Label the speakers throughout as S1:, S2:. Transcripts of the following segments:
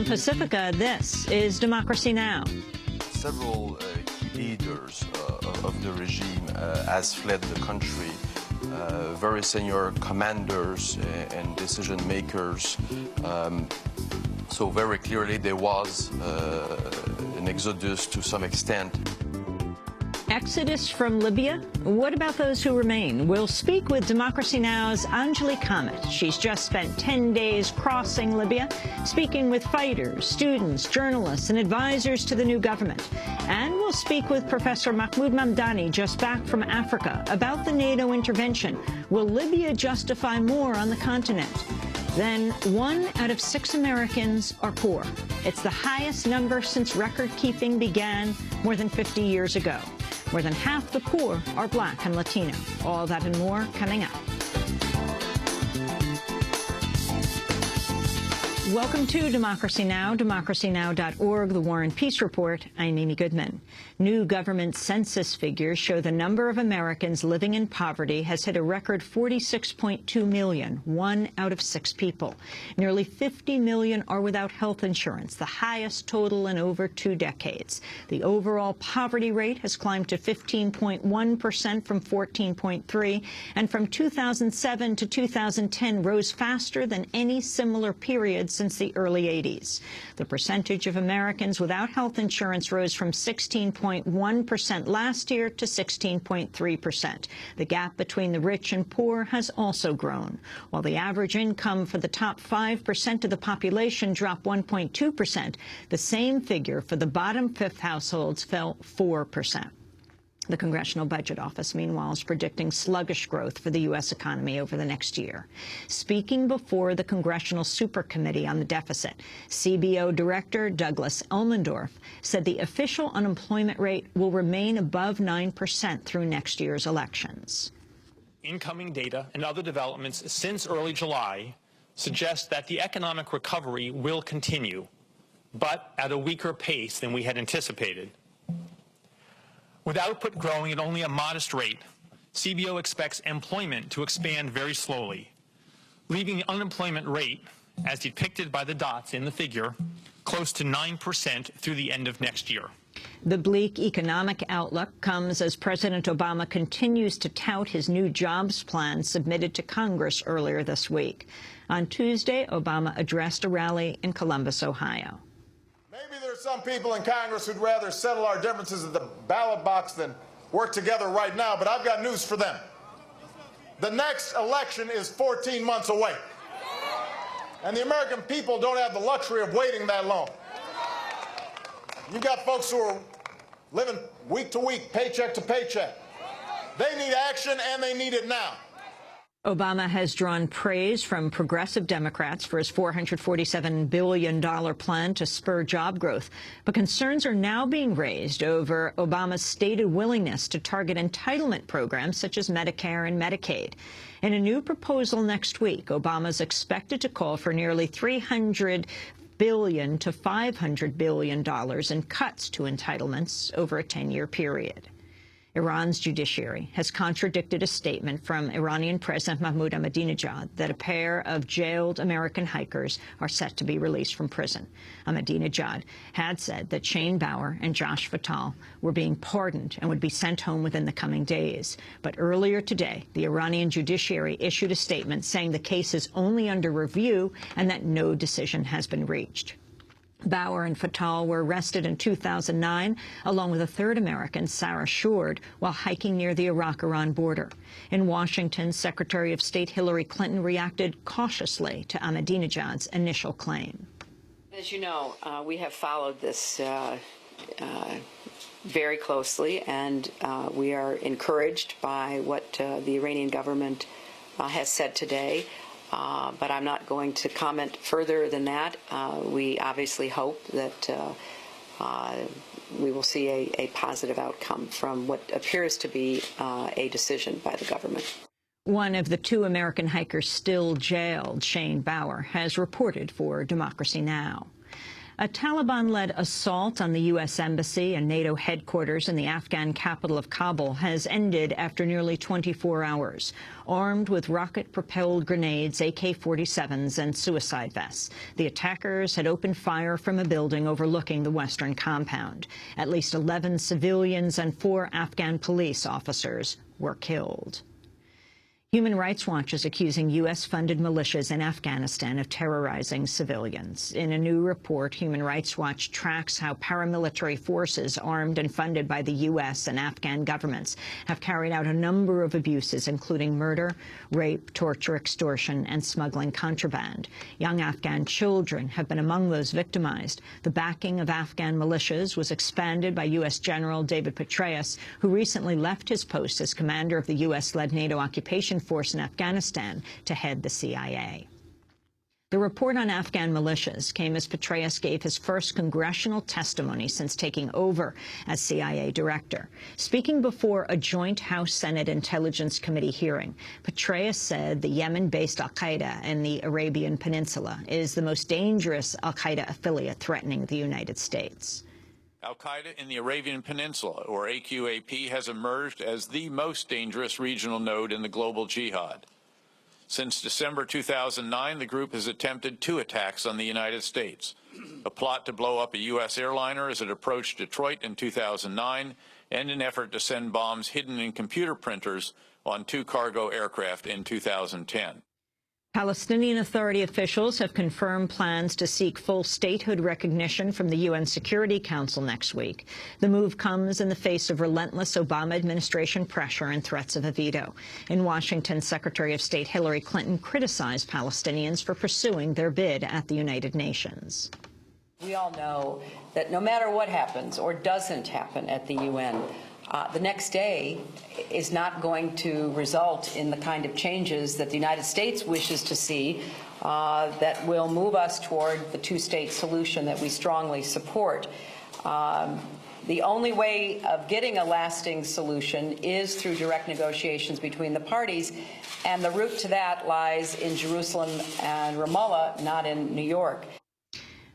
S1: From Pacifica, this is Democracy Now!
S2: Several key leaders of the regime has fled the country. Very senior commanders and decision makers. So very clearly there was an exodus to some extent.
S1: Exodus from Libya? What about those who remain? We'll speak with Democracy Now!'s Anjali Kamat. She's just spent 10 days crossing Libya, speaking with fighters, students, journalists, and advisors to the new government. And we'll speak with Professor Mahmoud Mamdani, just back from Africa, about the NATO intervention. Will Libya justify more on the continent? Then 1 out of 6 Americans are poor. It's the highest number since record-keeping began more than 50 years ago. More than half the poor are Black and Latino. All that and more coming up. Welcome to Democracy Now!, democracynow.org, The War and Peace Report. I'm Amy Goodman. New government census figures show the number of Americans living in poverty has hit a record 46.2 million, 1 out of 6 people. Nearly 50 million are without health insurance, the highest total in over 2 decades. The overall poverty rate has climbed to 15.1% from 14.3%, and from 2007 to 2010 rose faster than any similar period since the early 80s. The percentage of Americans without health insurance rose from 16.1% last year to 16.3%. The gap between the rich and poor has also grown. While the average income for the top 5% of the population dropped 1.2%, the same figure for the bottom fifth households fell 4%. The Congressional Budget Office, meanwhile, is predicting sluggish growth for the U.S. economy over the next year. Speaking before the Congressional Supercommittee on the Deficit, CBO Director Douglas Elmendorf said the official unemployment rate will remain above 9% through next year's elections.
S3: Incoming data and other developments since early July suggest that the economic recovery will continue, but at a weaker pace than we had anticipated. With output growing at only a modest rate, CBO expects employment to expand very slowly, leaving the unemployment rate, as depicted by the dots in the figure, close to 9% through the end of next year.
S1: The bleak economic outlook comes as President Obama continues to tout his new jobs plan submitted to Congress earlier this week. On Tuesday, Obama addressed a rally in Columbus, Ohio.
S4: Maybe there's some people in Congress who'd rather settle our differences at the ballot box than work together right now, but I've got news for them. The next election is 14 months away, and the American people don't have the luxury of waiting that long. You've got folks who are living week to week, paycheck to paycheck. They need action, and they need it now.
S1: Obama has drawn praise from progressive Democrats for his $447 billion plan to spur job growth. But concerns are now being raised over Obama's stated willingness to target entitlement programs such as Medicare and Medicaid. In a new proposal next week, Obama is expected to call for nearly $300 billion to $500 billion in cuts to entitlements over a 10-year period. Iran's judiciary has contradicted a statement from Iranian President Mahmoud Ahmadinejad that a pair of jailed American hikers are set to be released from prison. Ahmadinejad had said that Shane Bauer and Josh Fatal were being pardoned and would be sent home within the coming days. But earlier today, the Iranian judiciary issued a statement saying the case is only under review and that no decision has been reached. Bauer and Fatal were arrested in 2009, along with a third American, Sarah Shord, while hiking near the Iraq-Iran border. In Washington, Secretary of State Hillary Clinton reacted cautiously to Ahmadinejad's initial claim.
S5: As you know, we have followed this very closely, and we are encouraged by what the Iranian government has said today. But I'm not going to comment further than that. We obviously hope that we will see a positive outcome from what appears to be a decision by the government.
S1: One of the 2 American hikers still jailed, Shane Bauer, has reported for Democracy Now! A Taliban-led assault on the U.S. Embassy and NATO headquarters in the Afghan capital of Kabul has ended after nearly 24 hours. Armed with rocket-propelled grenades, AK-47s, and suicide vests, the attackers had opened fire from a building overlooking the western compound. At least 11 civilians and 4 Afghan police officers were killed. Human Rights Watch is accusing U.S.-funded militias in Afghanistan of terrorizing civilians. In a new report, Human Rights Watch tracks how paramilitary forces armed and funded by the U.S. and Afghan governments have carried out a number of abuses, including murder, rape, torture, extortion, and smuggling contraband. Young Afghan children have been among those victimized. The backing of Afghan militias was expanded by U.S. General David Petraeus, who recently left his post as commander of the U.S.-led NATO occupation force in Afghanistan to head the CIA. The report on Afghan militias came as Petraeus gave his first congressional testimony since taking over as CIA director. Speaking before a joint House-Senate Intelligence Committee hearing, Petraeus said the Yemen-based al-qaeda in the Arabian Peninsula is the most dangerous al-qaeda affiliate threatening the United States.
S6: Al-Qaeda in the Arabian Peninsula, or AQAP, has emerged as the most dangerous regional node in the global jihad. Since December 2009, the group has attempted 2 attacks on the United States, a plot to blow up a U.S. airliner as it approached Detroit in 2009, and an effort to send bombs hidden in computer printers on 2 cargo aircraft in 2010.
S1: Palestinian Authority officials have confirmed plans to seek full statehood recognition from the UN Security Council next week. The move comes in the face of relentless Obama administration pressure and threats of a veto. In Washington, Secretary of State Hillary Clinton criticized Palestinians for pursuing their bid at the United Nations.
S5: We all know that no matter what happens or doesn't happen at the UN, the next day is not going to result in the kind of changes that the United States wishes to see that will move us toward the 2-state solution that we strongly support. The only way of getting a lasting solution is through direct negotiations between the parties, and the route to that lies in Jerusalem and Ramallah, not in New York.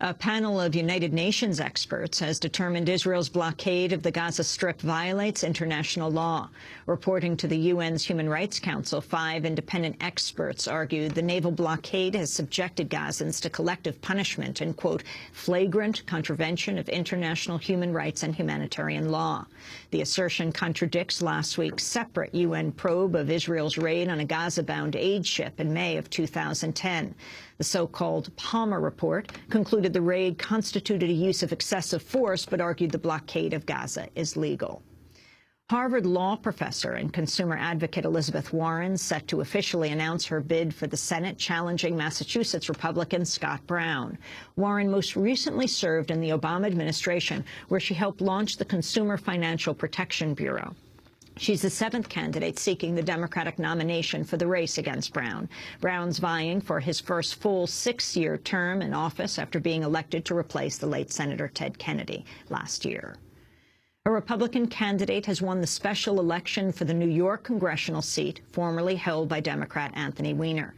S1: A panel of United Nations experts has determined Israel's blockade of the Gaza Strip violates international law. Reporting to the UN's Human Rights Council, 5 independent experts argued the naval blockade has subjected Gazans to collective punishment and, quote, flagrant contravention of international human rights and humanitarian law. The assertion contradicts last week's separate UN probe of Israel's raid on a Gaza-bound aid ship in May of 2010. The so-called Palmer Report concluded the raid constituted a use of excessive force, but argued the blockade of Gaza is legal. Harvard law professor and consumer advocate Elizabeth Warren set to officially announce her bid for the Senate, challenging Massachusetts Republican Scott Brown. Warren most recently served in the Obama administration, where she helped launch the Consumer Financial Protection Bureau. She's the 7th candidate seeking the Democratic nomination for the race against Brown. Brown's vying for his first full 6-year term in office after being elected to replace the late Senator Ted Kennedy last year. A Republican candidate has won the special election for the New York congressional seat formerly held by Democrat Anthony Weiner.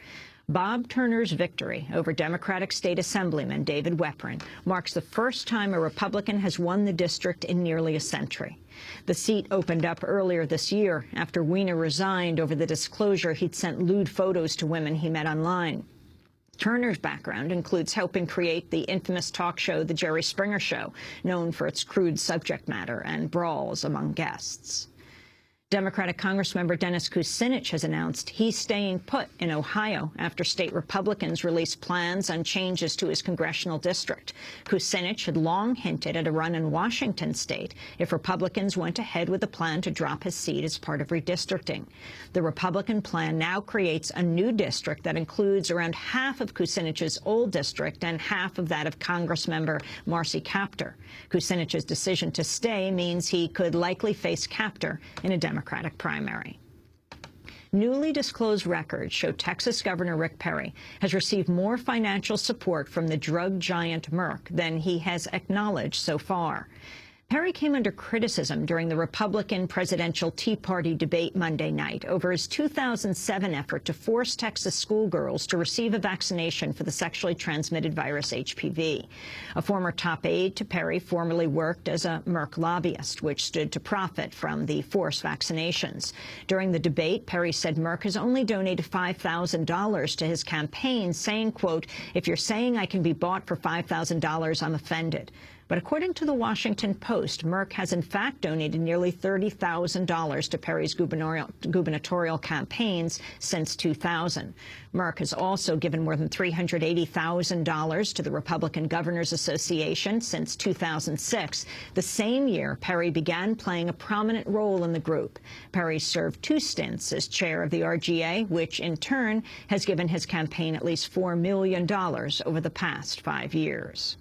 S1: Bob Turner's victory over Democratic State Assemblyman David Weprin marks the first time a Republican has won the district in nearly a century. The seat opened up earlier this year after Weiner resigned over the disclosure he'd sent lewd photos to women he met online. Turner's background includes helping create the infamous talk show The Jerry Springer Show, known for its crude subject matter and brawls among guests. Democratic Congressmember Dennis Kucinich has announced he's staying put in Ohio after state Republicans released plans on changes to his congressional district. Kucinich had long hinted at a run in Washington state if Republicans went ahead with a plan to drop his seat as part of redistricting. The Republican plan now creates a new district that includes around half of Kucinich's old district and half of that of Congressmember Marcy Kaptur. Kucinich's decision to stay means he could likely face Kaptur in a Democratic primary. Newly disclosed records show Texas Governor Rick Perry has received more financial support from the drug giant Merck than he has acknowledged so far. Perry came under criticism during the Republican presidential Tea Party debate Monday night over his 2007 effort to force Texas schoolgirls to receive a vaccination for the sexually transmitted virus HPV. A former top aide to Perry formerly worked as a Merck lobbyist, which stood to profit from the forced vaccinations. During the debate, Perry said Merck has only donated $5,000 to his campaign, saying, quote, "If you're saying I can be bought for $5,000, I'm offended." But according to the Washington Post, Merck has in fact donated nearly $30,000 to Perry's gubernatorial campaigns since 2000. Merck has also given more than $380,000 to the Republican Governors Association since 2006, the same year Perry began playing a prominent role in the group. Perry served 2 stints as chair of the RGA, which in turn has given his campaign at least $4 million over the past 5 years.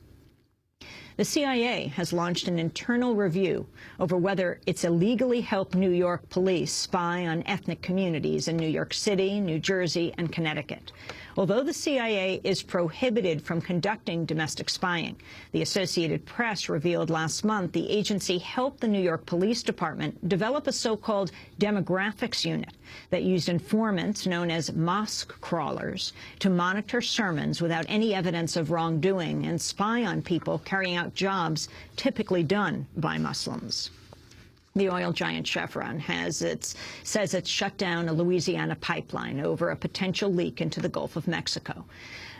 S1: The CIA has launched an internal review over whether it's illegally helped New York police spy on ethnic communities in New York City, New Jersey, and Connecticut. Although the CIA is prohibited from conducting domestic spying, the Associated Press revealed last month the agency helped the New York Police Department develop a so-called demographics unit that used informants known as mosque crawlers to monitor sermons without any evidence of wrongdoing and spy on people carrying out jobs typically done by Muslims. The oil giant Chevron says it's shut down a Louisiana pipeline over a potential leak into the Gulf of Mexico.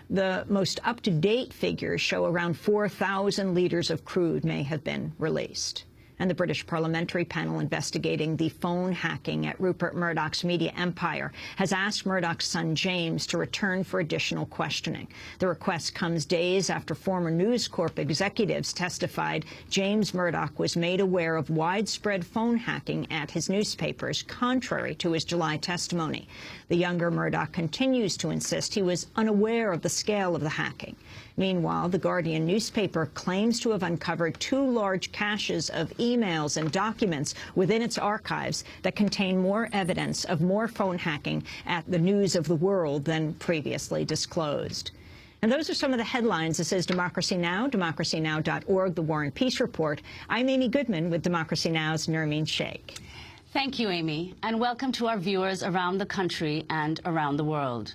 S1: The most up-to-date figures show around 4,000 liters of crude may have been released. And the British parliamentary panel investigating the phone hacking at Rupert Murdoch's media empire has asked Murdoch's son James to return for additional questioning. The request comes days after former News Corp executives testified James Murdoch was made aware of widespread phone hacking at his newspapers, contrary to his July testimony. The younger Murdoch continues to insist he was unaware of the scale of the hacking. Meanwhile, the Guardian newspaper claims to have uncovered 2 large caches of emails and documents within its archives that contain more evidence of more phone hacking at the News of the World than previously disclosed. And those are some of the headlines. This is Democracy Now!, democracynow.org, The War and Peace Report. I'm Amy Goodman with Democracy Now!'s Nermeen Sheikh.
S7: Thank you, Amy, and welcome to our viewers around the country and around the world.